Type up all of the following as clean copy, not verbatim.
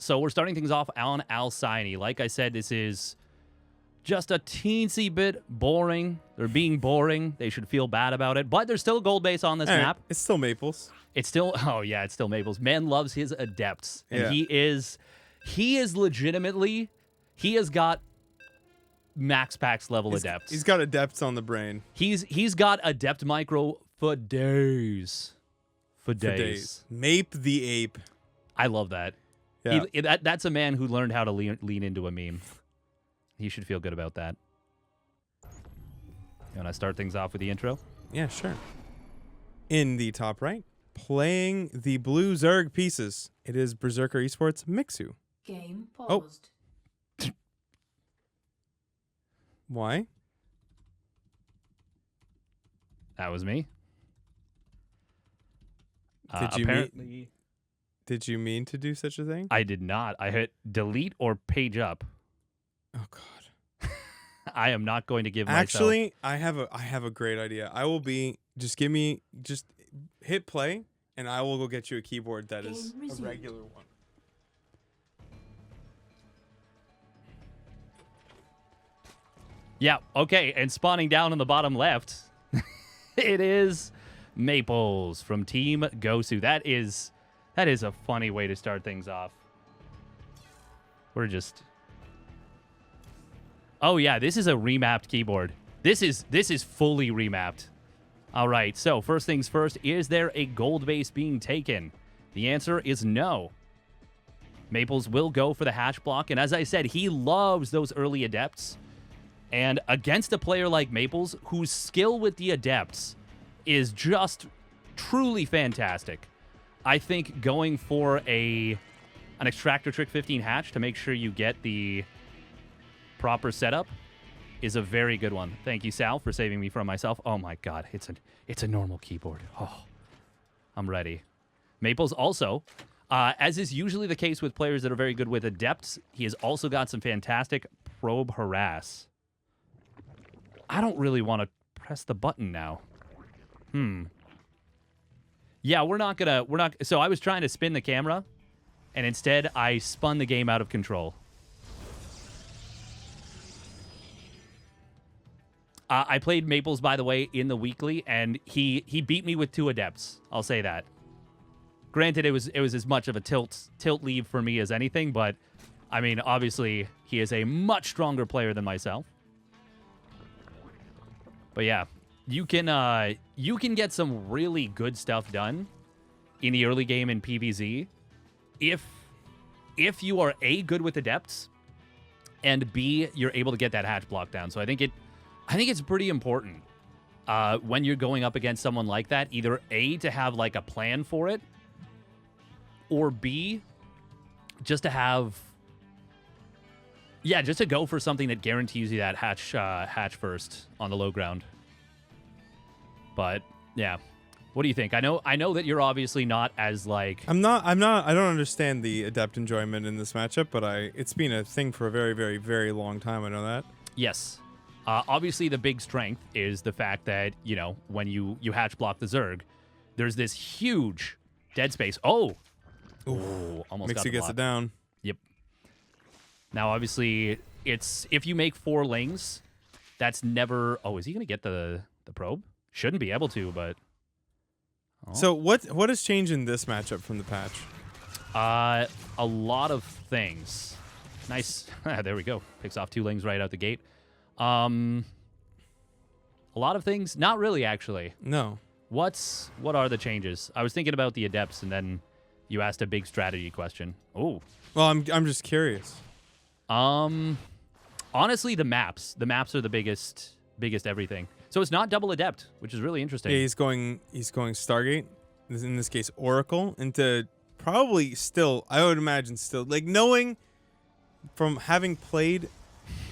So we're starting things off on Alcyone. Like I said, this is just a teensy bit boring. They're being boring. They should feel bad about it. But there's still gold base on this map. It's still Maples. It's still, oh yeah, it's still Maples. Man loves his adepts. And Yeah. he is legitimately, he has got max packs level adepts. He's got adepts on the brain. He's got adept micro for days. For days. MapeTheApe. I love that. Yeah. That's a man who learned how to lean into a meme. He should feel good about that. You want to start things off with the intro? Yeah, sure. In the top right, playing the blue Zerg pieces, it is Berserker Esports Mixu. Game paused. Why? That was me. Did you mean to do such a thing? I did not. I hit delete or page up. Oh God. I am not going to give myself... Actually, I have a great idea. I will be just hit play and I will go get you a keyboard that is a regular one. Yeah, okay, and spawning down on the bottom left, it is Maples from Team Gosu. That is a funny way to start things off. We're just... Oh yeah, this is a remapped keyboard. This is fully remapped. All right, so first things first, is there a gold base being taken? The answer is no. Maples will go for the hatch block, and as I said, he loves those early adepts. And against a player like Maples, whose skill with the adepts is just truly fantastic, I think going for an extractor trick 15 hatch to make sure you get the proper setup is a very good one. Thank you, Sal, for saving me from myself. Oh my God, it's a normal keyboard. Oh, I'm ready. Maples also, as is usually the case with players that are very good with adepts, he has also got some fantastic probe harass. I don't really want to press the button now. Yeah, so I was trying to spin the camera, and instead I spun the game out of control. I played Maples, by the way, in the weekly, and he beat me with 2 adepts. I'll say that. Granted, it was as much of a tilt lead for me as anything, but I mean, obviously, he is a much stronger player than myself. But yeah, you can get some really good stuff done in the early game in PvZ if you are A, good with adepts, and B, you're able to get that hatch block down. So I think it's pretty important when you're going up against someone like that, either A, to have like a plan for it, or B, just to have, just to go for something that guarantees you that hatch first on the low ground. But yeah, what do you think? I know that you're obviously not as like... I don't understand the adept enjoyment in this matchup, but it's been a thing for a very, very, very long time. I know that. Yes. Obviously, the big strength is the fact that, you know, when you hatch block the Zerg, there's this huge dead space. Oh! Ooh, almost got the Mixu gets block. it down. Yep. Now, obviously, it's if you make 4 lanes, that's never... Oh, is he going to get the probe? Shouldn't be able to, but... Oh. So what has changed in this matchup from the patch? A lot of things. Nice. There we go. Picks off 2 lanes right out the gate. A lot of things. Not really, actually. No. What are the changes? I was thinking about the adepts, and then you asked a big strategy question. Oh. Well, I'm just curious. Honestly, the maps. The maps are the biggest everything. So it's not double adept, which is really interesting. Yeah, he's going Stargate, in this case Oracle, into probably still, I would imagine still, like knowing from having played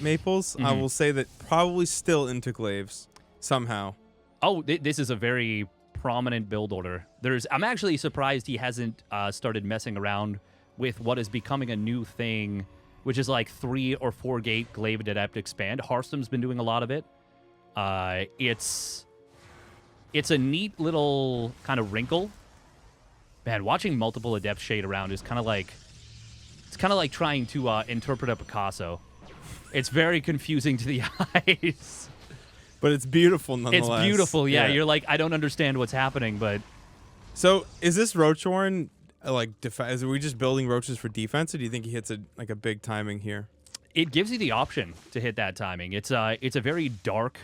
Maples, I will say that probably still into Glaives somehow. Oh, this is a very prominent build order. I'm actually surprised he hasn't started messing around with what is becoming a new thing, which is like 3 or 4 gate Glaive Adept expand. Hearthstone's been doing a lot of it. It's a neat little kind of wrinkle. Man, watching multiple adepts shade around is kind of like It's kind of like trying to interpret a Picasso. It's very confusing to the eyes. But it's beautiful nonetheless. It's beautiful, yeah. You're like, I don't understand what's happening, but... So, is this Roach Warren, like, are we just building roaches for defense, or do you think he hits a big timing here? It gives you the option to hit that timing. It's a very dark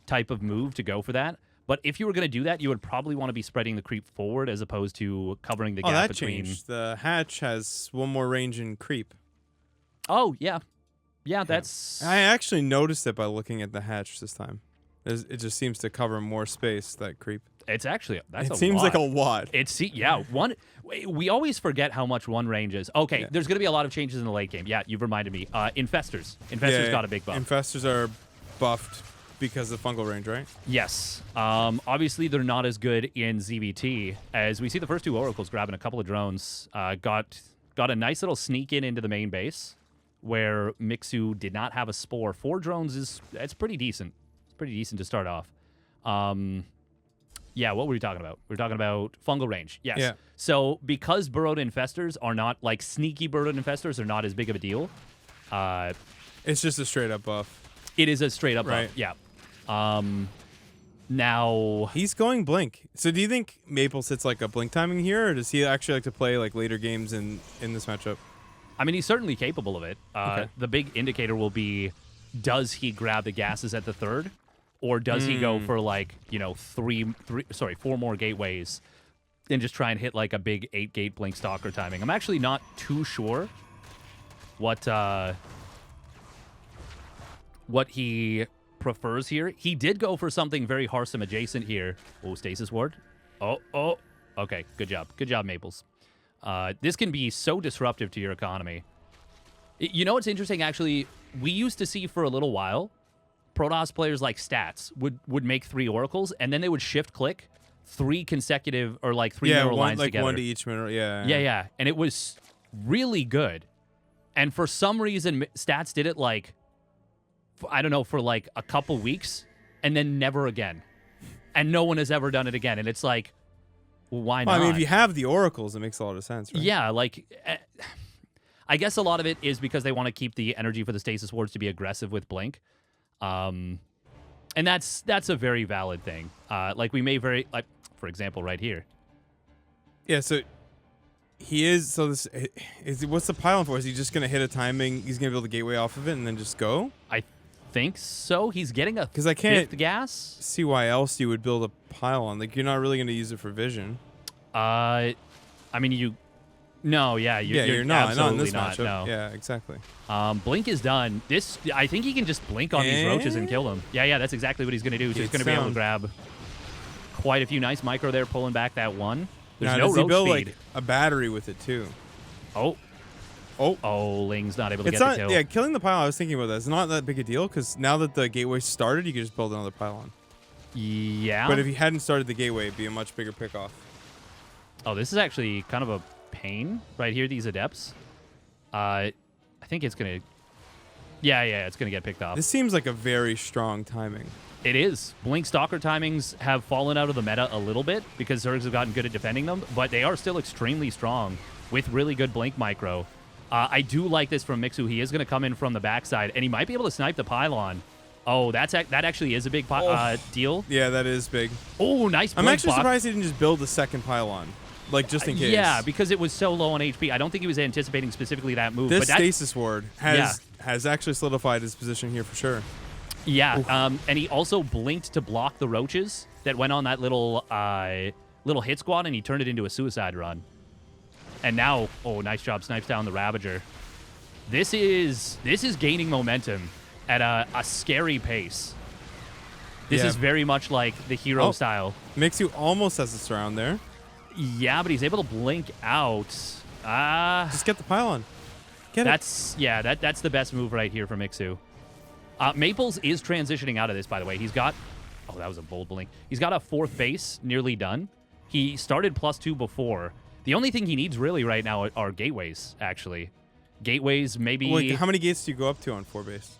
type of move to go for that. But if you were going to do that, you would probably want to be spreading the creep forward as opposed to covering the gap between... changed. The hatch has one more range in creep. Oh, yeah. Yeah, that's... I actually noticed it by looking at the hatch this time. It just seems to cover more space, that creep. It's actually... That's a lot. It seems like a lot. Yeah, one... We always forget how much one range is. Okay, there's going to be a lot of changes in the late game. Yeah, you've reminded me. Infestors. Infestors got a big buff. Infestors are buffed because of fungal range, right? Yes. Obviously, they're not as good in ZvT, as we see the first two Oracles grabbing a couple of drones. Got a nice little sneak into the main base, where Mixu did not have a spore. 4 drones it's pretty decent. It's pretty decent to start off. Yeah, what were we talking about? We were talking about fungal range. Yes. Yeah. So because burrowed infestors are not, like, sneaky burrowed infestors are not as big of a deal. It's just a straight up buff. It is a straight up buff. Yeah. Now he's going blink. So do you think Maple sits like a blink timing here, or does he actually like to play like later games in this matchup? I mean, he's certainly capable of it. Okay. The big indicator will be, does he grab the gases at the third, or does he go for like, you know, 4 more gateways and just try and hit like a big 8-gate blink stalker timing? I'm actually not too sure what he prefers here. He did go for something very Harsum adjacent here. Oh, stasis ward. Oh. Okay, good job. Good job, Maples. This can be so disruptive to your economy. You know what's interesting, actually? We used to see for a little while, Protoss players like Stats would make 3 oracles, and then they would shift click 3 consecutive, or like 3 mineral lines like together. 1 to each mineral. Yeah. And it was really good. And for some reason, Stats did it like, I don't know, for like a couple weeks, and then never again. And no one has ever done it again. And it's like, well, why not? I mean, if you have the oracles, it makes a lot of sense, right? Yeah, like, I guess a lot of it is because they want to keep the energy for the stasis wards to be aggressive with blink. And that's a very valid thing. Like, we may like, for example, right here. Yeah, so he is, so this, what's the pylon for? Is he just going to hit a timing, he's going to build a gateway off of it and then just go? I think so. He's getting a 'cause I can't 5th gas. See why else you would build a pylon. Like, you're not really going to use it for vision. I mean, no, yeah, you're not absolutely in this not. matchup. No. Yeah, exactly. Blink is done. I think he can just blink on these roaches and kill them. Yeah, that's exactly what he's going to do. He's going to be able to grab quite a few nice micro there, pulling back that one. There's no does he roach build speed. like a battery with it too? Oh, Ling's not able to get the kill. Yeah, killing the pylon, I was thinking about that. It's not that big a deal, because now that the gateway started, you can just build another pylon. Yeah. But if he hadn't started the gateway, it'd be a much bigger pickoff. Oh, this is actually kind of a pain right here, these adepts. I think it's going to... Yeah, it's going to get picked off. This seems like a very strong timing. It is. Blink Stalker timings have fallen out of the meta a little bit because Zergs have gotten good at defending them, but they are still extremely strong with really good Blink micro. I do like this from Mixu. He is going to come in from the backside, and he might be able to snipe the pylon. Oh, that actually is a big deal. Yeah, that is big. Oh, nice Blink I'm actually block. surprised he didn't just build a second pylon, like just in case. Yeah, because it was so low on HP. I don't think he was anticipating specifically that move. This stasis ward has actually solidified his position here for sure. Yeah, and he also blinked to block the roaches that went on that little hit squad, and he turned it into a suicide run. And now, oh, nice job, snipes down the Ravager. This is gaining momentum at a scary pace. This is very much like the hero style. Mixu almost has a surround there. Yeah, but he's able to blink out. Just get the pylon. That's the best move right here for Mixu. Maples is transitioning out of this, by the way. He's got... Oh, that was a bold blink. He's got a 4th base nearly done. He started +2 before. The only thing he needs really right now are gateways, actually. Gateways, maybe... Wait, how many gates do you go up to on 4 base?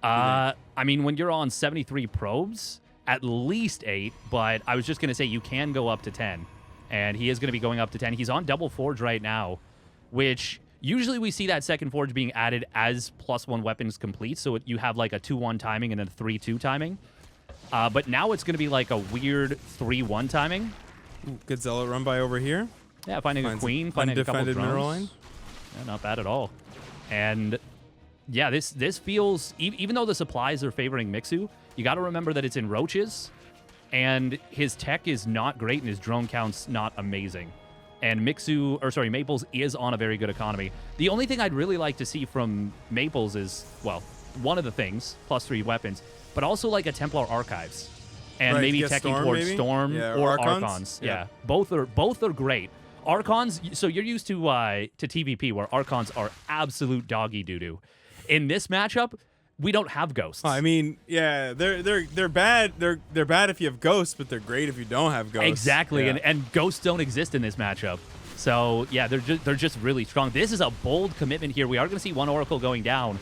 I mean, when you're on 73 probes, at least 8, but I was just going to say you can go up to 10. And he is going to be going up to 10. He's on double forge right now, which Usually we see that second forge being added as +1 weapons complete, so you have like a 2-1 timing and then a 3-2 timing. But now it's going to be like a weird 3-1 timing. Ooh, good zealot run by over here. Yeah, finding a queen, finding a couple drones. Mineral line. Yeah, not bad at all. And yeah, this feels, even though the supplies are favoring Mixu, you got to remember that it's in roaches, and his tech is not great and his drone count's not amazing. And Maples is on a very good economy. The only thing I'd really like to see from Maples is, well, one of the things, +3 weapons, but also like a Templar Archives. And maybe teching towards Storm or Archons. Yeah. Both are great. Archons, so you're used to TVP where Archons are absolute doggy doo-doo. In this matchup, we don't have ghosts. I mean, yeah, they're bad. They're bad if you have ghosts, but they're great if you don't have ghosts. Exactly, yeah. and ghosts don't exist in this matchup. So yeah, they're just really strong. This is a bold commitment here. We are going to see one Oracle going down.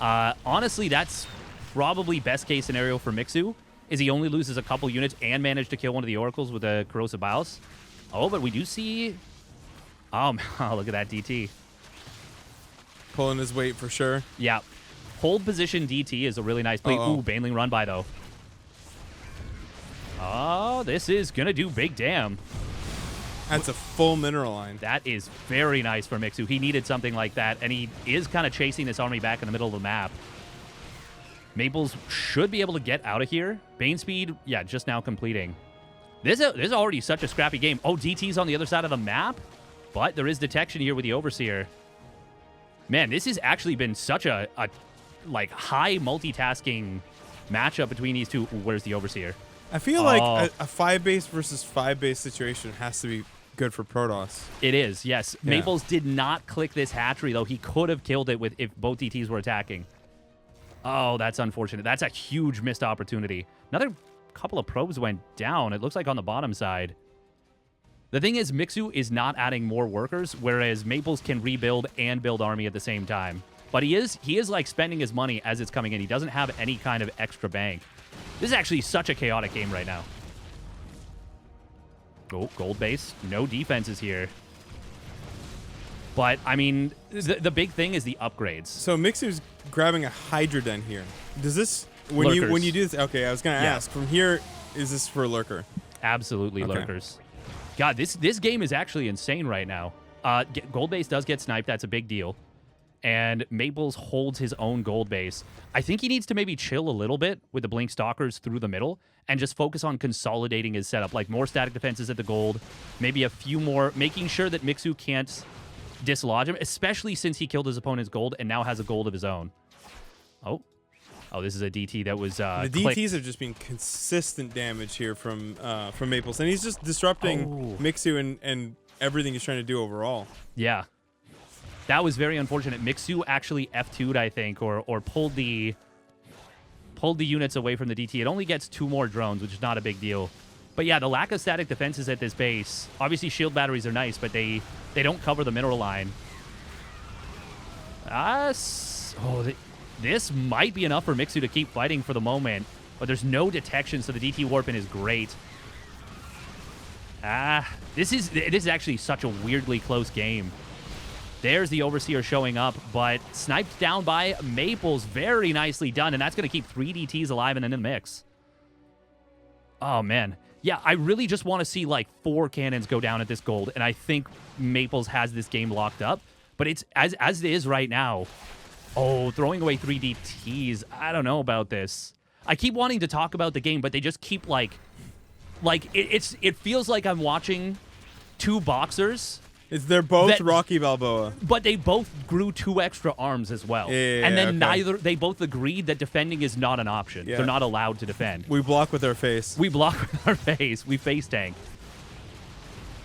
Honestly, that's probably best case scenario for Mixu. Is he only loses a couple units and managed to kill one of the Oracles with a Corrosive Bios. Oh, but we do see... Oh, look at that DT. Pulling his weight for sure. Yeah. Hold position DT is a really nice play. Ooh, Baneling run by, though. Oh, this is going to do big damn. That's a full mineral line. That is very nice for Mixu. He needed something like that, and he is kind of chasing this army back in the middle of the map. Maples should be able to get out of here. Bane speed, yeah, just now completing. This is already such a scrappy game. Oh, DT's on the other side of the map, but there is detection here with the Overseer. Man, this has actually been such a like high multitasking matchup between these two. Ooh, where's the Overseer? I feel like a 5-base versus 5-base situation has to be good for Protoss. It is, yes. Yeah. Maples did not click this hatchery, though. He could have killed it if both DTs were attacking. Oh, that's unfortunate. That's a huge missed opportunity. Another couple of probes went down. It looks like on the bottom side. The thing is, Mixu is not adding more workers, whereas Maples can rebuild and build army at the same time. But he is like spending his money as it's coming in. He doesn't have any kind of extra bank. This is actually such a chaotic game right now. Oh, gold base. No defenses here. But, I mean, the big thing is the upgrades. So Mixu's grabbing a Hydra Den here. Does this... When you do this... Okay, I was going to ask. From here, is this for Lurker? Absolutely, okay. Lurkers. God, this game is actually insane right now. Gold base does get sniped. That's a big deal. And Maples holds his own gold base. I think he needs to maybe chill a little bit with the Blink Stalkers through the middle and just focus on consolidating his setup. Like more static defenses at the gold, maybe a few more, making sure that Mixu can't dislodge him, especially since he killed his opponent's gold and now has a gold of his own. Oh, this is a DT that was the DTs have just been consistent damage here from Maples, and he's just disrupting Mixu and everything he's trying to do overall. Yeah. That was very unfortunate. Mixu actually F2'd, I think, or pulled the units away from the DT. It only gets 2 more drones, which is not a big deal. But yeah, the lack of static defenses at this base. Obviously, shield batteries are nice, but they don't cover the mineral line. This might be enough for Mixu to keep fighting for the moment, but there's no detection, so the DT warping is great. This is actually such a weirdly close game. There's the Overseer showing up, but sniped down by Maples. Very nicely done, and that's going to keep 3 DTs alive and in the mix. Oh, man. Yeah, I really just want to see, like, 4 cannons go down at this gold, and I think Maples has this game locked up. But it's as it is right now. Oh, throwing away 3 DTs. I don't know about this. I keep wanting to talk about the game, but they just keep, it feels like I'm watching 2 boxers. They're both Rocky Balboa. But they both grew 2 extra arms as well. Yeah, and then they both agreed that defending is not an option. Yeah. They're not allowed to defend. We block with our face. We block with our face. We face tank.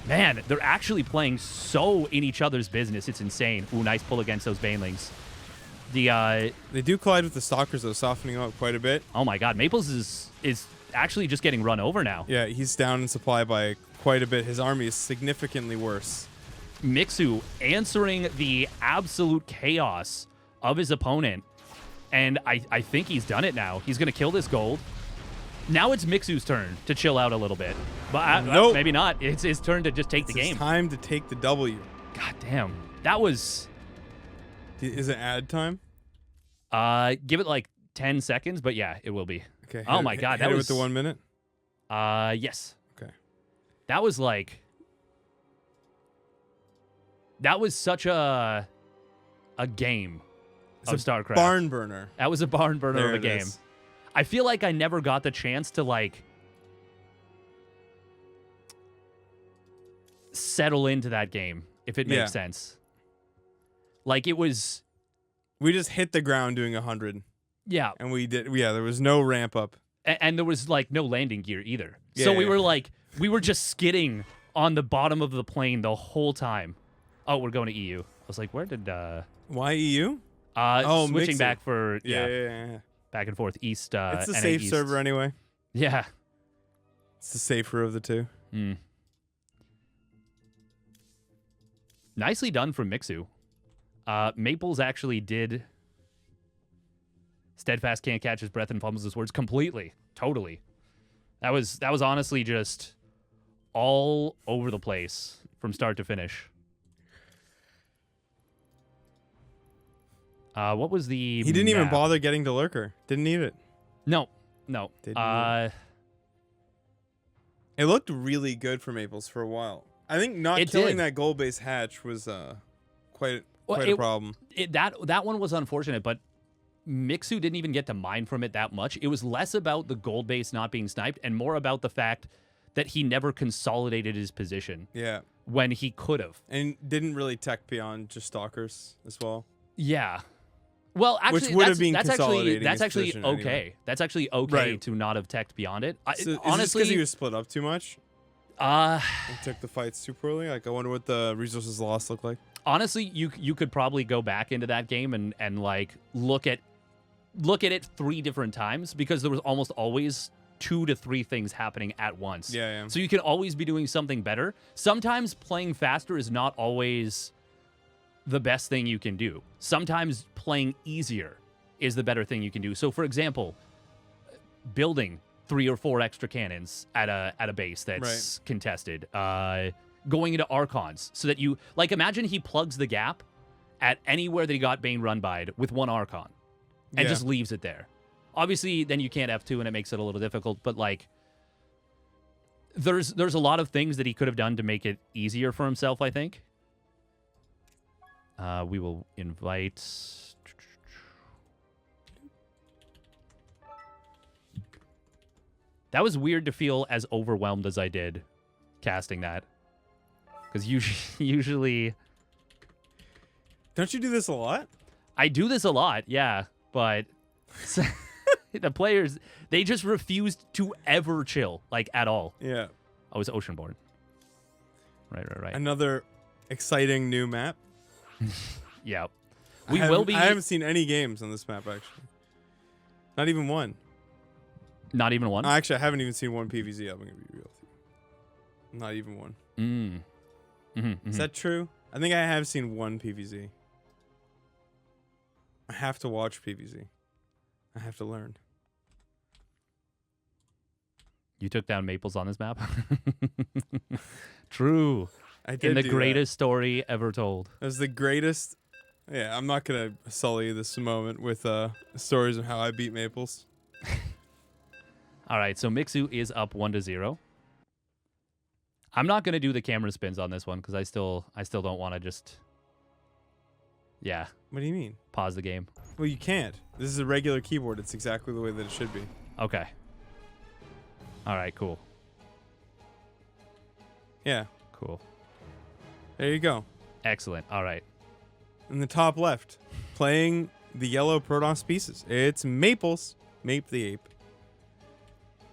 Man, they're actually playing so in each other's business. It's insane. Ooh, nice pull against those Banelings. They do collide with the Stalkers, though, softening them up quite a bit. Oh, my God. Maples is actually just getting run over now. Yeah, he's down in supply by quite a bit. His army is significantly worse. Mixu answering the absolute chaos of his opponent. And I think he's done it now. He's going to kill this gold. Now it's Mixu's turn to chill out a little bit. But nope. Maybe not. It's his turn to just take the game. It's time to take the W. God damn. That was Is it ad time? Give it like 10 seconds, but yeah, it will be. Okay. Oh my God, that hit it was with the 1 minute. Yes. Okay. That was like. That was such a game of StarCraft. Barn burner. That was a barn burner There of a it game. is. I feel like I never got the chance to like settle into that game, if it makes sense. Like it was. We just hit the ground doing 100. Yeah. And we did. Yeah, there was no ramp up. And there was like no landing gear either. So we were just skidding on the bottom of the plane the whole time. Oh, we're going to EU. I was like, where did Why EU? Switching Mixu. back for Yeah. back and forth east. It's a NA safe East. server anyway. Yeah. It's the safer of the two. Nicely done from Mixu. Maples actually did. Steadfast can't catch his breath and fumbles his words completely, totally. That was honestly just all over the place from start to finish. What was the? He didn't even map? bother getting to lurker. Didn't need it. No. Didn't need it. It looked really good for Maples for a while. I think not killing that goal-based hatch was quite a problem. That one was unfortunate, but Mixu didn't even get to mine from it that much. It was less about the gold base not being sniped and more about the fact that he never consolidated his position. Yeah. When he could have. And didn't really tech beyond just stalkers as well. Yeah. Well, actually, which would have been that's consolidating actually his position okay. anyway. That's actually okay Right. to not have teched beyond it. So Honestly, because he was split up too much. And took the fights too poorly. Like, I wonder what the resources lost look like. honestly, you could probably go back into that game and like look at it 3 different times because there was almost always 2 to 3 things happening at once. Yeah. So you can always be doing something better. Sometimes playing faster is not always the best thing you can do. Sometimes playing easier is the better thing you can do. So for example, building 3 or 4 extra cannons at a base that's contested. Going into Archons so that you like imagine he plugs the gap at anywhere that he got Bane run by with 1 Archon and just leaves it there. Obviously, then you can't F2 and it makes it a little difficult, but like there's a lot of things that he could have done to make it easier for himself, I think. We will invite. That was weird to feel as overwhelmed as I did casting that. Because usually... Don't you do this a lot? I do this a lot, yeah. But the players, they just refused to ever chill, like, at all. Yeah. Oh, it's Oceanborn. Right. Another exciting new map. Yeah. I haven't seen any games on this map, actually. Not even one. Not even one? Actually, I haven't even seen one PvZ. I'm going to be real with you. Not even one. Is that true? I think I have seen one PvZ. I have to watch PvZ. I have to learn. You took down Maples on this map? True. I did. In the do greatest story ever told. That was the greatest. Yeah, I'm not going to sully this moment with stories of how I beat Maples. All right, so Mixu is up 1-0. I'm not going to do the camera spins on this one because I still don't want to just What do you mean? Pause the game. Well, you can't. This is a regular keyboard. It's exactly the way that it should be. Okay. All right, cool. Yeah. Cool. There you go. Excellent. All right. In the top left, playing the yellow Protoss pieces. It's Maples. MapeTheApe.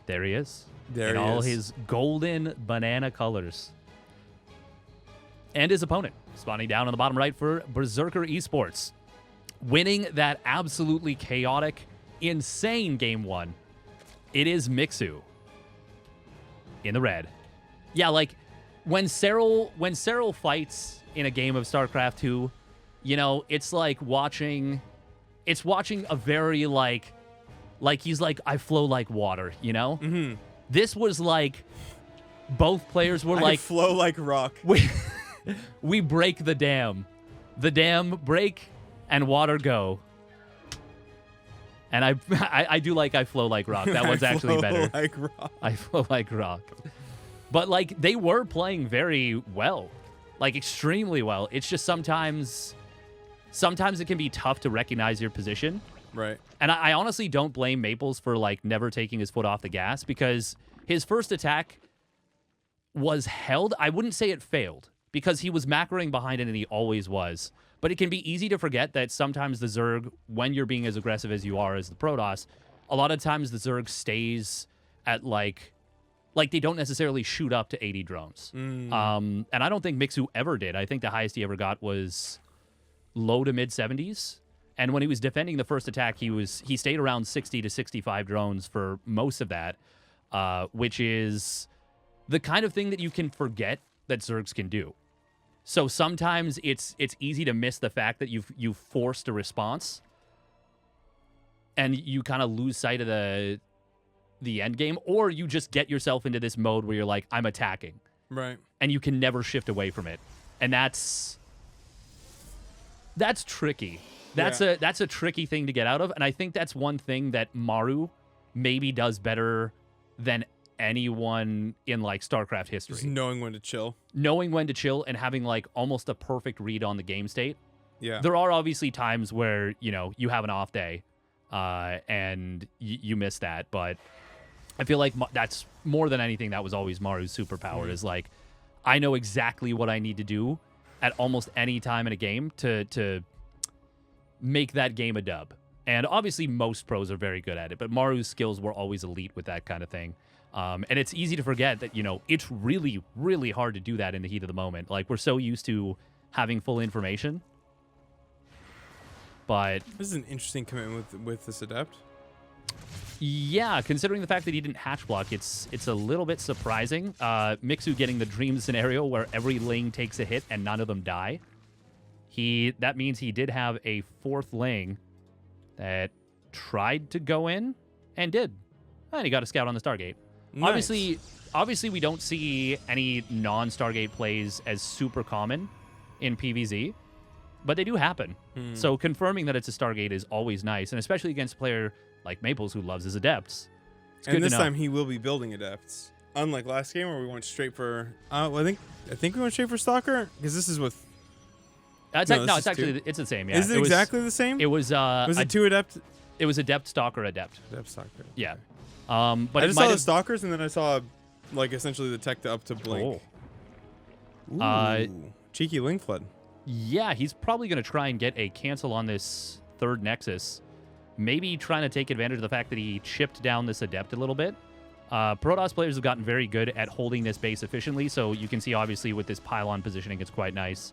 There he is. There in he all is. his golden banana colors. And his opponent, spawning down on the bottom right for Berserker Esports. Winning that absolutely chaotic, insane game 1. It is Mixu. In the red. Yeah, like, when Cyril fights in a game of StarCraft 2, you know, it's like watching a very, like he's like, I flow like water, you know? Mm-hmm. This was like, both players were like... flow like rock. We break the dam. The dam break, and water go. And I do like I flow like rock. That one's actually better. Like rock. I flow like rock. But like they were playing very well, like extremely well. It's just sometimes it can be tough to recognize your position. Right. And I honestly don't blame Maples for like never taking his foot off the gas, because his first attack was held. I wouldn't say it failed, because he was macroing behind it, and he always was. But it can be easy to forget that sometimes the Zerg, when you're being as aggressive as you are as the Protoss, a lot of times the Zerg stays at like they don't necessarily shoot up to 80 drones. And I don't think Mixu ever did. I think the highest he ever got was low to mid 70s. And when he was defending the first attack, he stayed around 60 to 65 drones for most of that, which is the kind of thing that you can forget that Zergs can do. So sometimes it's easy to miss the fact that you've forced a response, and you kind of lose sight of the end game, or you just get yourself into this mode where you're like, I'm attacking, Right. and you can never shift away from it, and that's tricky. That's a tricky thing to get out of, and I think that's one thing that Maru maybe does better than anyone in like StarCraft history. Just knowing when to chill. Knowing when to chill and having like almost a perfect read on the game state. Yeah. There are obviously times where, you have an off day and you miss that, but I feel like that's more than anything, that was always Maru's superpower, is like, I know exactly what I need to do at almost any time in a game to make that game a dub. And obviously most pros are very good at it, but Maru's skills were always elite with that kind of thing. And it's easy to forget that, it's really, really hard to do that in the heat of the moment. Like, we're so used to having full information. But this is an interesting commitment with this Adept. Yeah, considering the fact that he didn't hatch block, it's a little bit surprising. Mixu getting the dream scenario where every Ling takes a hit and none of them die. That means he did have a fourth Ling that tried to go in and did. And he got a scout on the Stargate. Nice. Obviously, we don't see any non-Stargate plays as super common in PvZ, but they do happen. So confirming that it's a Stargate is always nice, and especially against a player like Maples who loves his Adepts. It's and good this to know. time he will be building Adepts. Unlike last game where we went straight for, I think we went straight for Stalker, because this is with. It's the same. Yeah, Is it exactly the same? It was. Was it two Adept? It was Adept, Stalker, Adept. Adept, Stalker. Yeah. But I just saw the Stalkers, and then I saw, like, essentially the tech to up to Blink. Ooh. Cheeky Ling Flood. Yeah, he's probably going to try and get a cancel on this third Nexus. Maybe trying to take advantage of the fact that he chipped down this Adept a little bit. Protoss players have gotten very good at holding this base efficiently, so you can see, obviously, with this pylon positioning, it's quite nice.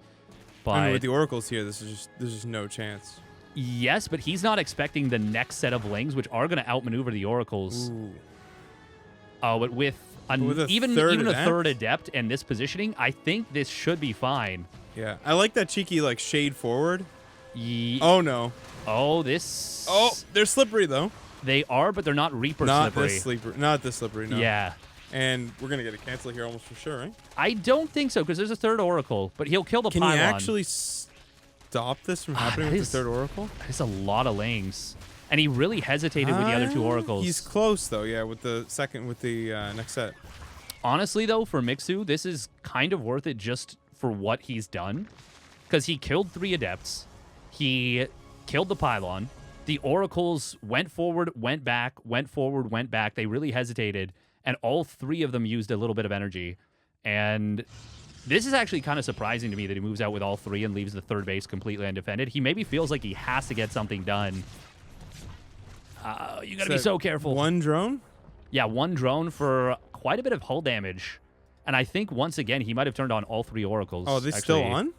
But I mean, with the Oracles here, there's just no chance. Yes, but he's not expecting the next set of Lings, which are going to outmaneuver the Oracles. Ooh. But with even a third Adept and this positioning, I think this should be fine. Yeah, I like that cheeky, like, shade forward. Oh, no. Oh, this... Oh, they're slippery, though. They are, but they're not Reaper slippery. Not this slippery, no. Yeah. And we're going to get a cancel here almost for sure, right? I don't think so, because there's a third Oracle, but he'll kill the pylon. Can he actually stop this from happening with the third Oracle? There's a lot of Lings. And he really hesitated with the other two Oracles. He's close, though, yeah, with the next set. Honestly, though, for Mixu, this is kind of worth it just for what he's done. Because he killed 3 Adepts. He killed the pylon. The Oracles went forward, went back, went forward, went back. They really hesitated. And all 3 of them used a little bit of energy. And this is actually kind of surprising to me that he moves out with all 3 and leaves the third base completely undefended. He maybe feels like he has to get something done. You got to be so careful. 1 drone? Yeah, 1 drone for quite a bit of hull damage. And I think, once again, he might have turned on all 3 Oracles. Oh, are they still on?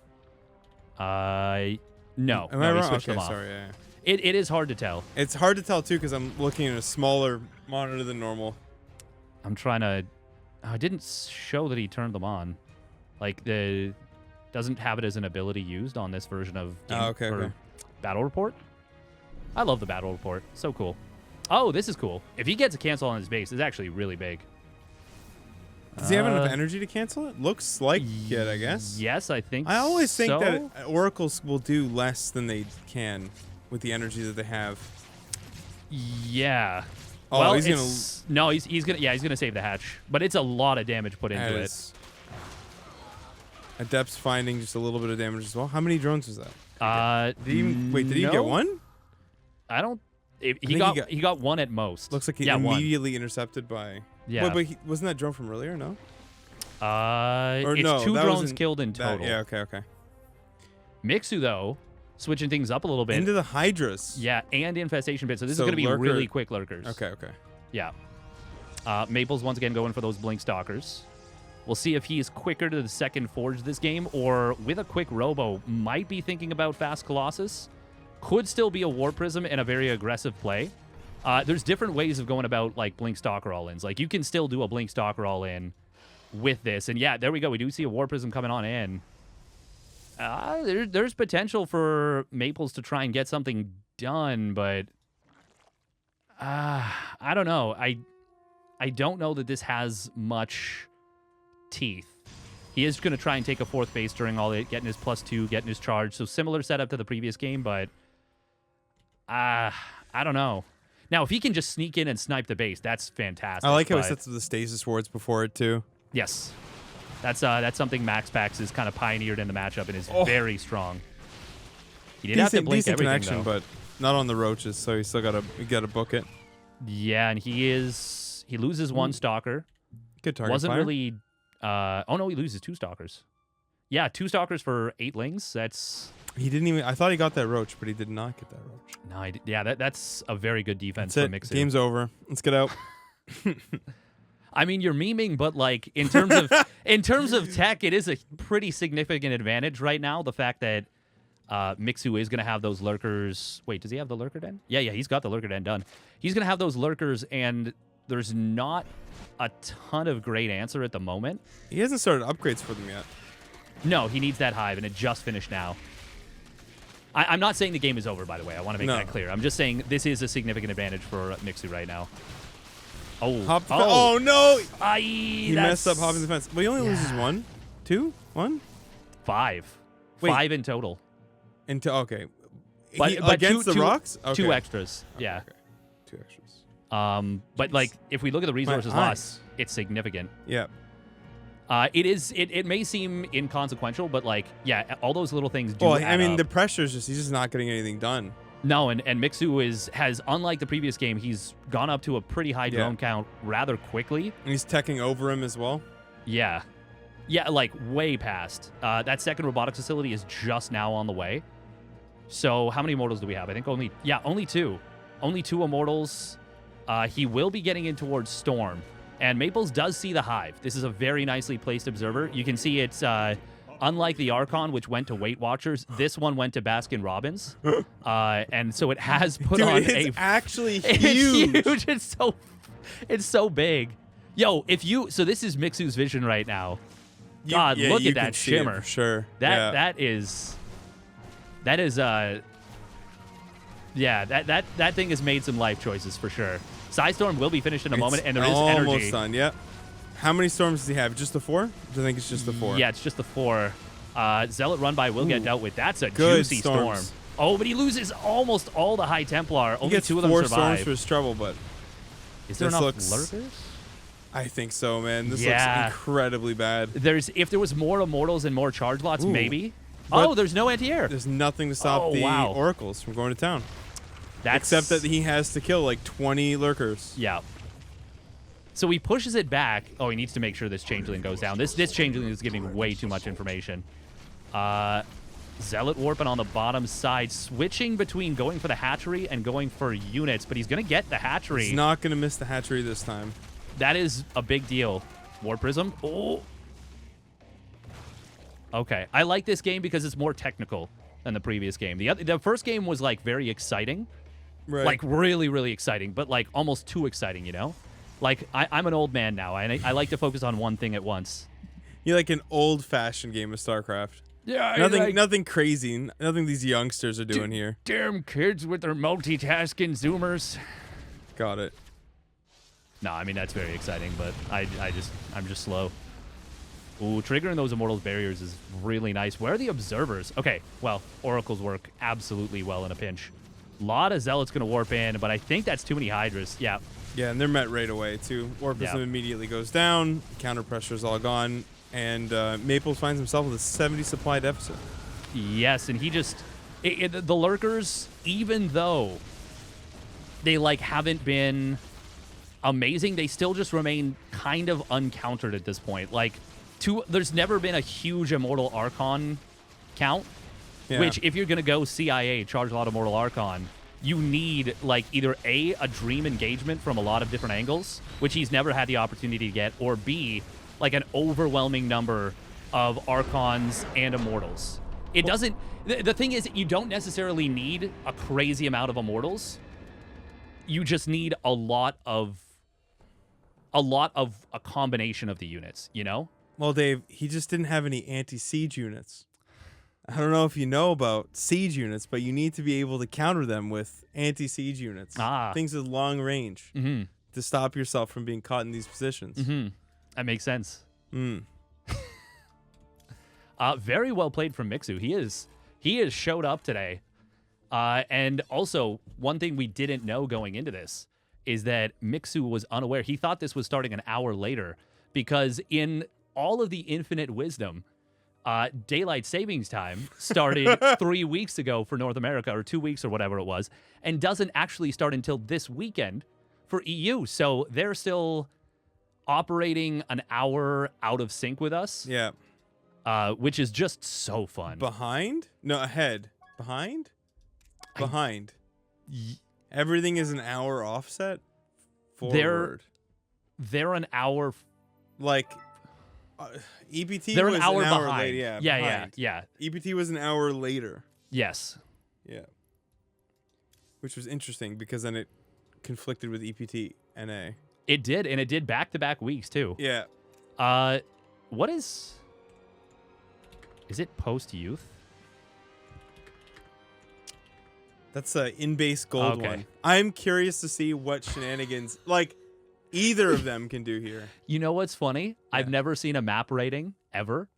No. Am I wrong? He switched them off. Sorry, yeah. It is hard to tell. It's hard to tell, too, because I'm looking at a smaller monitor than normal. I'm trying to... I didn't show that he turned them on. Like, doesn't have it as an ability used on this version of okay. Battle Report. I love the Battle Report. So cool. Oh, this is cool. If he gets a cancel on his base, it's actually really big. Does he have enough energy to cancel it? Looks like it, I guess. Yes, I think so. I always think that oracles will do less than they can with the energy that they have. Yeah. Oh, well, he's no, he's gonna save the hatch, but it's a lot of damage put into it. Adept's finding just a little bit of damage as well. How many drones was that? Did he get one? I don't. He got one at most. Looks like he immediately intercepted by. Yeah. But wasn't that drone from earlier? No. It's no, 2 drones killed in total. Yeah. Okay. Mixu though, switching things up a little bit into the Hydras. Yeah, and infestation bit. So this is gonna be really quick lurkers. Okay. Yeah. Maple's once again going for those blink stalkers. We'll see if he's quicker to the second forge this game, or with a quick robo, might be thinking about fast Colossus. Could still be a War Prism and a very aggressive play. There's different ways of going about like blink stalker all-ins. Like you can still do a blink stalker all-in with this, and yeah, there we go. We do see a War Prism coming on in. There's potential for Maples to try and get something done, but I don't know. I don't know that this has much teeth. He is going to try and take a 4th base during all it, getting his +2, getting his charge. So similar setup to the previous game, but I don't know. Now, if he can just sneak in and snipe the base, that's fantastic. I like how he sets the stasis wards before it too. Yes. That's something MaxPax has kind of pioneered in the matchup and is very strong. He did have to blink everything, connection, though. but not on the roaches, so you still gotta book it. Yeah, and he loses 1 stalker. Good target Wasn't fire. really. Oh no, he loses 2 stalkers. Yeah, 2 stalkers for 8 lings. That's. He didn't even. I thought he got that roach, but he did not get that roach. No, yeah, that's a very good defense That's for Mixu. Game's over. Let's get out. I mean, you're memeing, but like in terms of tech, it is a pretty significant advantage right now. The fact that Mixu is going to have those lurkers. Wait, does he have the lurker den? Yeah, he's got the lurker den done. He's going to have those lurkers, and there's not a ton of great answer at the moment. He hasn't started upgrades for them yet. No, he needs that hive, and it just finished now. I'm not saying the game is over, by the way. I want to make that clear. I'm just saying this is a significant advantage for Mixu right now. Oh no! He messed up hopping the fence. But he only loses 1, 2, 1, 5. Wait. 5 in total. Okay. But against the rocks? Okay. 2 extras. Yeah. Okay. 2 extras. But like if we look at the resources loss, it's significant. Yeah. It may seem inconsequential, but like, yeah, all those little things do add up. the pressure is he's just not getting anything done. No, and Mixu has, unlike the previous game, he's gone up to a pretty high drone count rather quickly. And he's teching over him as well. Yeah. Yeah, like way past. That second robotics facility is just now on the way. So how many immortals do we have? I think only 2. Only 2 immortals. He will be getting in towards Storm. And Maples does see the hive. This is a very nicely placed observer. You can see it's, unlike the Archon, which went to Weight Watchers, this one went to Baskin Robbins. And so it has put on it's actually huge. It's huge. It's so big. Yo, so this is Mixu's vision right now. God, look at that shimmer. For sure. That thing has made some life choices for sure. Psystorm will be finished in a moment, and there is energy. Almost done, yeah. How many storms does he have? Just the 4? I think it's just the 4. Yeah, it's just the 4. Zealot run by will get dealt with. That's a good juicy storms. storm. Oh, but he loses almost all the High Templar. Only 2 of them 4 survive. storms for his trouble, but is there enough lurkers? I think so, man. This looks incredibly bad. If there was more immortals and more charge lots, maybe. But there's no anti-air. There's nothing to stop the oracles from going to town. Except that he has to kill like 20 lurkers. Yeah. So he pushes it back. Oh, he needs to make sure this changeling goes down. This changeling is giving way too much information. Zealot warping on the bottom side, switching between going for the hatchery and going for units, but he's going to get the hatchery. He's not going to miss the hatchery this time. That is a big deal. War Prism. Oh. Okay. I like this game because it's more technical than the previous game. The first game was like very exciting. Right. Like really, really exciting, but like almost too exciting, you know? Like I'm an old man now, and I like to focus on one thing at once. You like an old-fashioned game of StarCraft. Yeah, nothing crazy. Nothing these youngsters are doing here. Damn kids with their multitasking Zoomers. Got it. No, I mean, that's very exciting, but I'm just slow. Ooh, triggering those Immortals barriers is really nice. Where are the observers? Okay, well, Oracles work absolutely well in a pinch. A lot of Zealots going to warp in, but I think that's too many Hydras. Yeah. Yeah, and they're met right away, too. Orpism immediately goes down. Counter pressure is all gone. And Maples finds himself with a 70 supply deficit. Yes, and he just... the Lurkers, even though they, like, haven't been amazing, they still just remain kind of uncountered at this point. Like, there's never been a huge Immortal Archon count, which if you're going to go CIA, charge a lot of Immortal Archon, you need, like, either A, a dream engagement from a lot of different angles, which he's never had the opportunity to get, or B, like an overwhelming number of Archons and Immortals. It doesn't... The thing is, you don't necessarily need a crazy amount of Immortals. You just need a lot of a combination of the units, you know? Well, Dave, he just didn't have any anti-siege units. I don't know if you know about siege units, but you need to be able to counter them with anti-siege units. Things with long range to stop yourself from being caught in these positions. That makes sense. Very well played from Mixu. He has showed up today. And also, one thing we didn't know going into this is that Mixu was unaware. He thought this was starting an hour later because in all of the infinite wisdom, daylight savings time started 3 weeks ago for North America, or 2 weeks or whatever it was, and doesn't actually start until this weekend for EU. So they're still operating an hour out of sync with us. Yeah. Which is just so fun. Behind? No, ahead. Behind? Behind. Everything is an hour offset? Forward. They're an hour... Like... EPT They're was an hour behind. Later. Yeah. EPT was an hour later. Yes. Yeah. Which was interesting because then it conflicted with EPT NA. It did, and it did back-to-back weeks, too. Yeah. What is... Is it post-youth? That's a in-base gold one. I'm curious to see what shenanigans... Like... Either of them can do here. You know what's funny? Yeah. I've never seen a map rating, ever.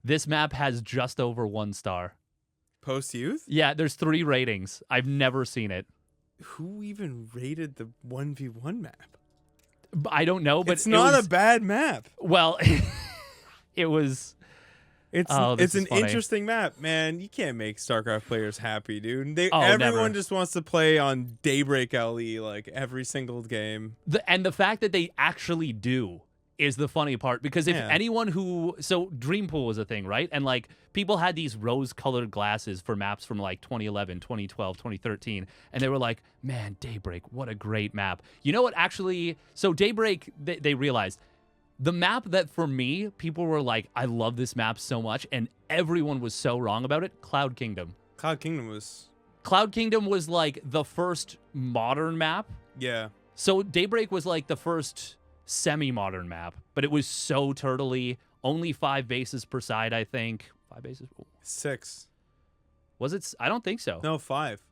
This map has just over 1 star. Post-youth? Yeah, there's 3 ratings. I've never seen it. Who even rated the 1v1 map? I don't know, but it's not a bad map. Well, it was... It's an interesting map, man. You can't make StarCraft players happy, dude. Everyone just wants to play on Daybreak LE like every single game. And the fact that they actually do is the funny part, because if anyone who... So Dreampool was a thing, right? And like people had these rose-colored glasses for maps from like 2011, 2012, 2013, and they were like, man, Daybreak, what a great map. You know what actually... So Daybreak, they realized... The map that, for me, people were like, I love this map so much, and everyone was so wrong about it, Cloud Kingdom. Cloud Kingdom was like the first modern map. Yeah. So Daybreak was like the first semi-modern map, but it was so turtley. Only 5 bases per side, I think. 5 bases? 6. Was it? I don't think so. No, 5.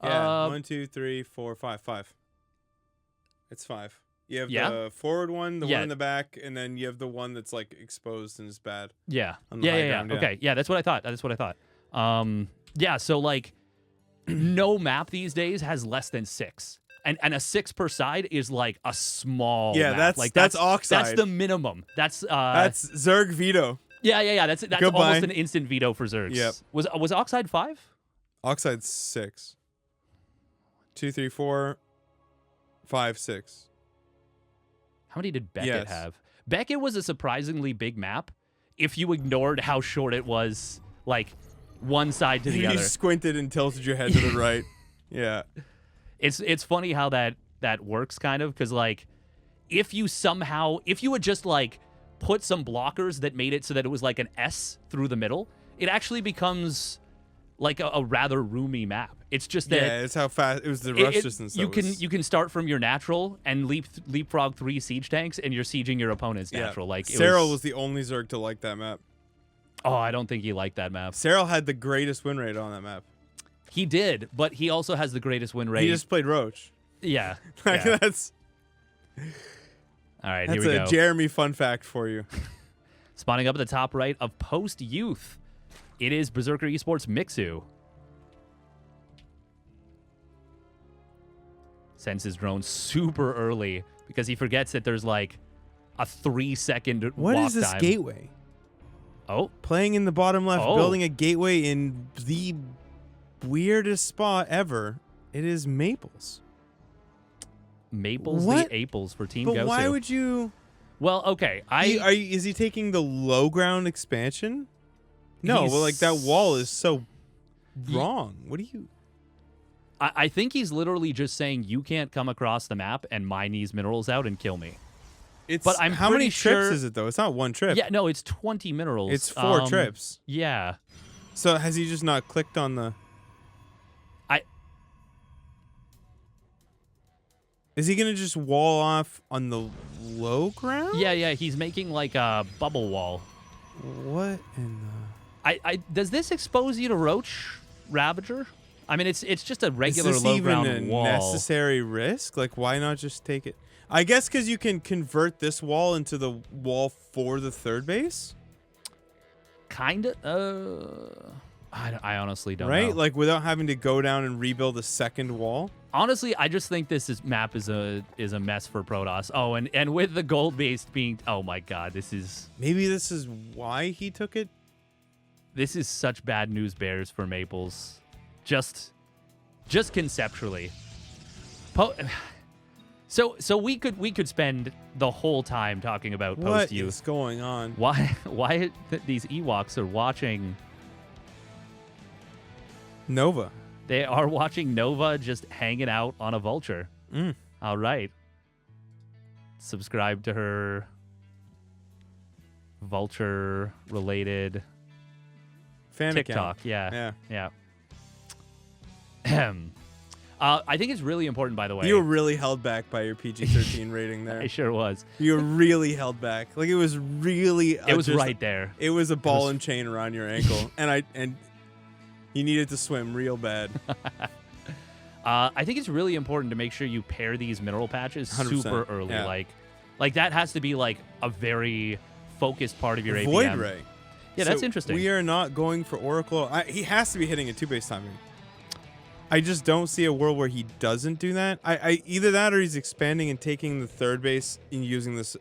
Yeah, 1, 2, 3, 4, 5. 5. It's 5. You have the forward one, the one in the back, and then you have the one that's like exposed and is bad. Yeah. Okay. Yeah, that's what I thought. Yeah, so like no map these days has less than 6. And a 6 per side is like a small map. That's Oxide. That's the minimum. That's Zerg veto. Yeah. That's almost an instant veto for Zergs. Yep. Was Oxide 5? Oxide's 6. 2, 3, 4, 5, 6. How many did Beckett have? Beckett was a surprisingly big map if you ignored how short it was, like, one side to the other. You squinted and tilted your head to the right. Yeah. It's funny how that works, kind of, because, like, if you had just, like, put some blockers that made it so that it was like an S through the middle, it actually becomes... like a rather roomy map. It's just that it's how fast it was. The rush distance. You can start from your natural and leapfrog 3 siege tanks, and you're sieging your opponent's natural. Like Cyril was the only Zerg to like that map. Oh, I don't think he liked that map. Cyril had the greatest win rate on that map. He did, but he also has the greatest win rate. He just played Roach. Yeah, that's All right, That's here we go. a Jeremy fun fact for you. Spawning up at the top right of Post Youth, it is Berserker Esports Mixu. Sends his drone super early because he forgets that there's like a 3-second What walk is this time. gateway? Oh, Playing in the bottom left, Oh. building a gateway in the weirdest spot ever. It is Maples. Maples What? the Apples for Team But Gosu. why would you... Well, okay. Is he taking the low ground expansion? No, well, like that wall is so wrong. What do you... I think he's literally just saying you can't come across the map and mine these minerals out and kill me. But I'm how pretty many sure- trips is it though? It's not one trip. Yeah, no, it's 20 minerals. It's 4 trips. Yeah. So has he just not clicked on the... Is he gonna just wall off on the low ground? Yeah, he's making like a bubble wall. What in the... Does this expose you to Roach Ravager? I mean, it's just a regular Is this low even ground a wall. necessary risk? Like, why not just take it? I guess because you can convert this wall into the wall for the third base, Kinda. I honestly don't know. right? Like without having to go down and rebuild a second wall. Honestly, I just think map is a mess for Protoss. Oh, and with the gold based being, oh my god, this is why he took it. This is such bad news bears for Maples. Just conceptually. So we could spend the whole time talking about What Post Youth. is going on? Why these Ewoks are watching? Nova. They are watching Nova just hanging out on a vulture. All right. Subscribe to her vulture-related Fan TikTok. account. Yeah. I think it's really important, by the way. You were really held back by your PG-13 rating there. I sure was. You were really held back. Like it was really. It was right there. It was a ball and chain around your ankle, and you needed to swim real bad. I think it's really important to make sure you pair these mineral patches 100%, super early. yeah. Like that has to be like a very focused part of your APM. Void Ray. Yeah, that's interesting. We are not going for Oracle. He has to be hitting a 2-base timing. I just don't see a world where he doesn't do that. I either that or he's expanding and taking the third base and using this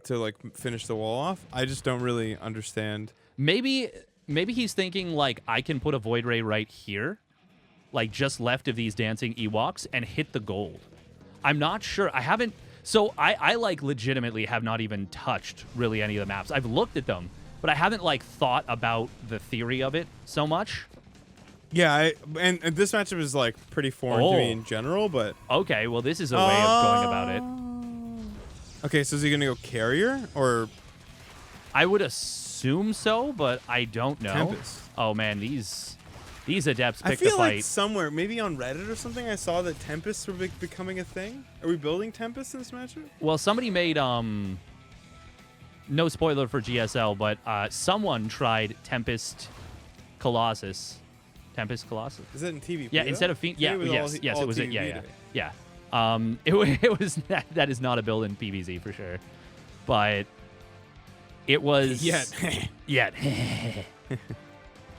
to like finish the wall off. I just don't really understand. Maybe he's thinking like I can put a Void Ray right here, like just left of these dancing Ewoks and hit the gold. I'm not sure. I haven't. So I like legitimately have not even touched really any of the maps. I've looked at them, but I haven't like thought about the theory of it so much. Yeah, and this matchup is like pretty foreign to me in general, but Okay, well this is a way of going about it. Okay, so is he gonna go carrier or I would assume so, but I don't know. Tempest? Oh man, these adepts I pick feel the like fight. somewhere, maybe on Reddit or something, I saw that Tempests were becoming a thing. Are we building Tempests in this matchup? Well, somebody made no spoiler for GSL, but someone tried Tempest Colossus. Tempest Colossus. Is that in TVP? Yeah, though? instead of Today yeah, was yes, all it was it. TVP Yeah. today. It was that is not a build in PvZ for sure, but it was Yet.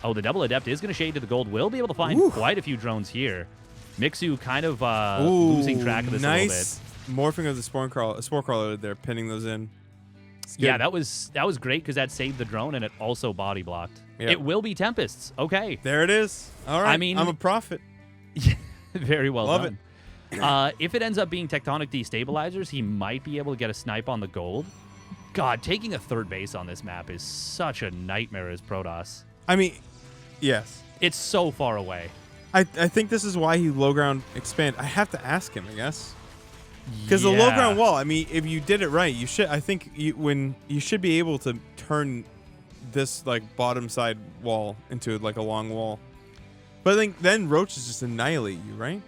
Oh, the double adept is going to shade to the gold. We'll be able to find quite a few drones here. Mixu kind of losing track of this a little bit. Nice morphing of the spore crawler there, pinning those in. Yeah, that was great because that saved the drone and it also body blocked. Yep. It will be Tempests. Okay. There it is. All right. I mean, I'm a prophet. Very well Love done. it. If it ends up being tectonic destabilizers, he might be able to get a snipe on the gold. God, taking a third base on this map is such a nightmare as Protoss. I mean, yes. It's so far away. I think this is why he low ground expand. I have to ask him, I guess. Because the low ground wall, I mean, if you did it right, you should. I think you should be able to turn this like bottom side wall into like a long wall. But I think then roaches just annihilate you, right?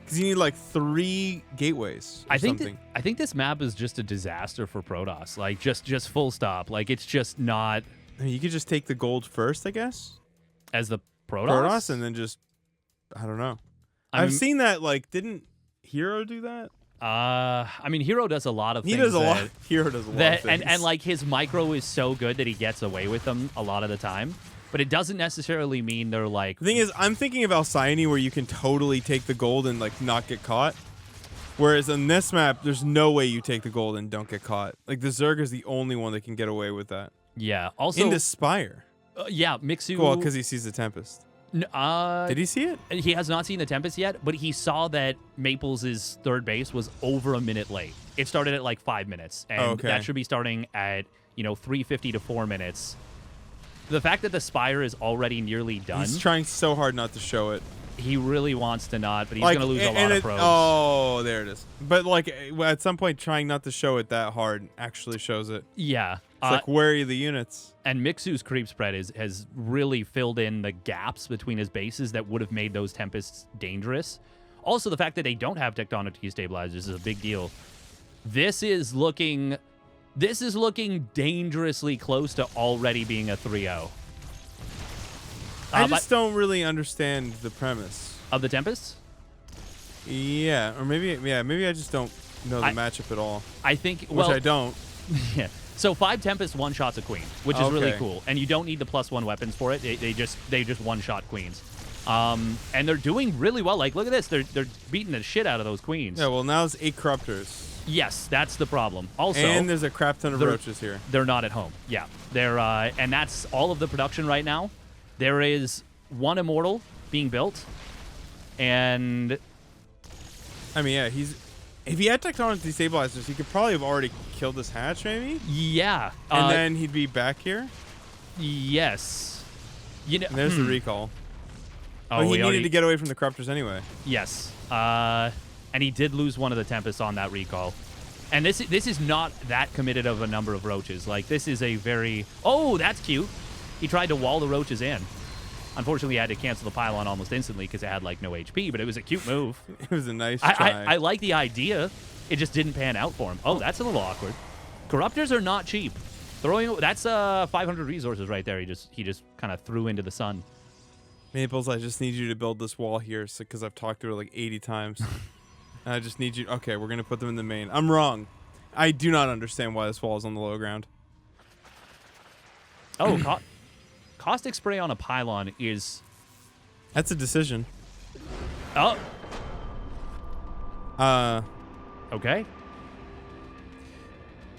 Because you need like 3 gateways. Or I think something. I think this map is just a disaster for Protoss. Like just full stop. Like it's just not I mean, you could just take the gold first, I guess. as the Protoss. And then just I don't know. I mean, I've seen that. Like, didn't Hero do that? I mean, Hero does a lot of things. He does a lot. Hero does a lot of things. And like his micro is so good that he gets away with them a lot of the time. But it doesn't necessarily mean they're like. The thing is, I'm thinking of Alcyone where you can totally take the gold and like not get caught. Whereas on this map, there's no way you take the gold and don't get caught. Like the Zerg is the only one that can get away with that. Yeah. Also. Into Spire. Yeah, Mixu. Well, because he sees the Tempest. Did he see it? He has not seen the Tempest yet, but he saw that Maplez' third base was over a minute late. It started at like 5 minutes, and that should be starting at 3:50 to 4 minutes. The fact that the Spire is already nearly done. He's trying so hard not to show it. He really wants to not, but he's going to lose a lot of pros. Oh, there it is. But like at some point, trying not to show it that hard actually shows it. Yeah. It's like, where are the units? And Mixu's creep spread has really filled in the gaps between his bases that would have made those Tempests dangerous. Also, the fact that they don't have tectonic destabilizers is a big deal. This is looking dangerously close to already being a 3-0. I just don't really understand the premise of the Tempests. Yeah, or maybe I just don't know the matchup at all. I think which I don't. Yeah. So 5 Tempest one-shots a queen, which is really cool. And you don't need the +1 weapons for it. They just one-shot queens. And they're doing really well. Like, look at this. They're beating the shit out of those queens. Yeah, well, now it's 8 Corruptors. Yes, that's the problem. Also, and there's a crap ton of roaches here. They're not at home. Yeah. They're and that's all of the production right now. There is 1 Immortal being built. And I mean, yeah, if he had tectonic destabilizers, he could probably have already killed this hatch, maybe? Yeah. And then he'd be back here? Yes. And there's the recall. Oh, he needed to get away from the Corruptors anyway. Yes. And he did lose one of the Tempests on that recall. And this is not that committed of a number of roaches. Like, this is a very... Oh, that's cute. He tried to wall the roaches in. Unfortunately, he had to cancel the pylon almost instantly because it had, like, no HP, but it was a cute move. It was a nice try. I like the idea. It just didn't pan out for him. Oh, that's a little awkward. Corruptors are not cheap. That's 500 resources right there. He just kind of threw into the sun. Maples, I just need you to build this wall here because I've talked to her like 80 times. I just need you. Okay, we're going to put them in the main. I'm wrong. I do not understand why this wall is on the low ground. Oh, caustic spray on a pylon is... That's a decision. Oh. Okay.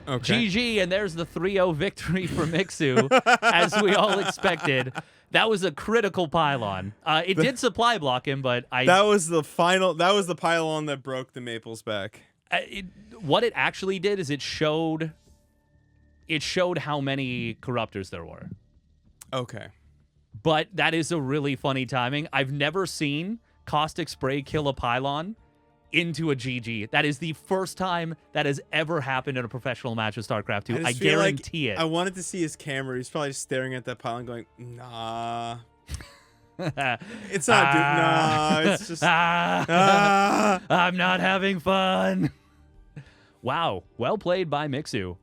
Okay. GG, and there's the 3-0 victory for Mixu, as we all expected. That was a critical pylon. It did supply block him, but that was the pylon that broke the Maples back. What it actually did is it showed how many Corruptors there were. Okay. But that is a really funny timing. I've never seen caustic spray kill a pylon into a GG. That is the first time that has ever happened in a professional match of StarCraft 2. I guarantee it. I wanted to see his camera. He's probably just staring at that pylon going, nah. It's not, dude. Nah, it's just... I'm not having fun. Wow. Well played by Mixu.